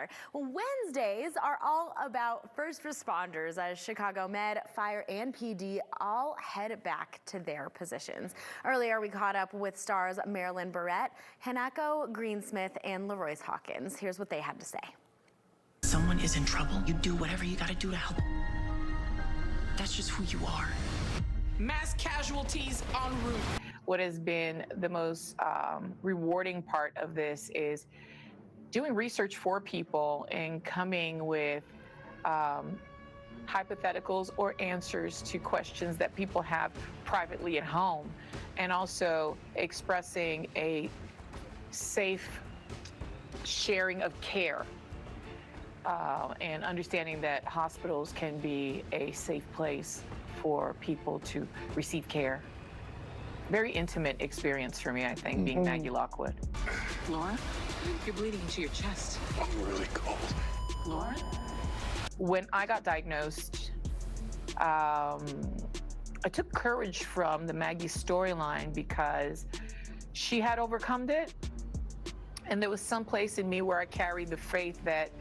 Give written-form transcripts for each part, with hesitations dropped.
start. Well, Wednesdays are all about first responders as Chicago Med, Fire, and PD all head back to their positions. Earlier, we caught up with stars Marilyn Barrett, Hanako Greensmith, and Leroyce Hawkins. Here's what they had to say. Someone is in trouble, you do whatever you gotta do to help. That's just who you are. Mass casualties en route. What has been the most rewarding part of this is doing research for people and coming with hypotheticals or answers to questions that people have privately at home, and also expressing a safe sharing of care and understanding that hospitals can be a safe place for people to receive care. Very intimate experience for me, I think, being Maggie Lockwood. Laura, you're bleeding into your chest. I'm really cold. Laura? When I got diagnosed, I took courage from the Maggie storyline because she had overcome it. And there was some place in me where I carried the faith that,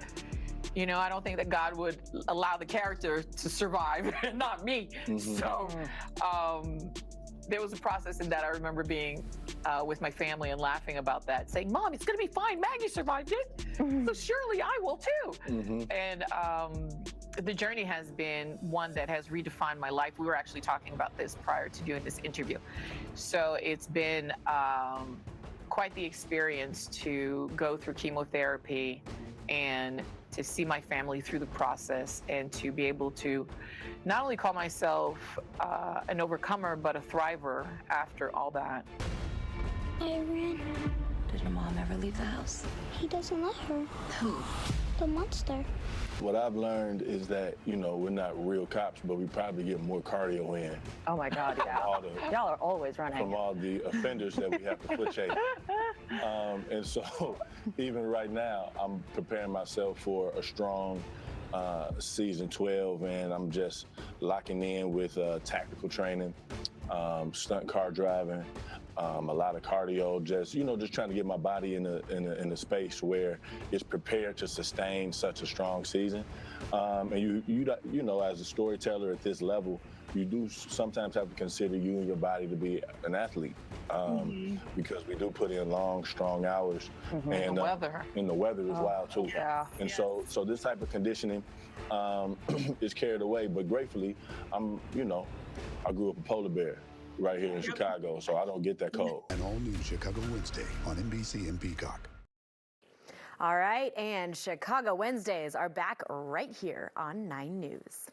you know, I don't think that God would allow the character to survive, not me. So there was a process in that. I remember being with my family and laughing about that, saying, "Mom, it's gonna be fine. Maggie survived it, so surely I will too." And the journey has been one that has redefined my life. We were actually talking about this prior to doing this interview. So it's been quite the experience to go through chemotherapy and to see my family through the process, and to be able to not only call myself an overcomer, but a thriver after all that. I ran. Did your mom ever leave the house? He doesn't let her. Who? The monster. What I've learned is that, you know, we're not real cops, but we probably get more cardio in. Oh my God, yeah. Y'all are always running. From all the offenders that we have to foot chase. And so even right now, I'm preparing myself for a strong season 12, and I'm just locking in with tactical training, stunt car driving, a lot of cardio, just trying to get my body in a space where it's prepared to sustain such a strong season. And you know, as a storyteller at this level, you do sometimes have to consider you and your body to be an athlete, because we do put in long, strong hours, and the weather is wild too. Yeah. And so this type of conditioning is carried away. But gratefully, I grew up a polar bear right here in Chicago, so I don't get that cold. An all-new Chicago Wednesday on NBC and Peacock. All right, and Chicago Wednesdays are back right here on 9 News.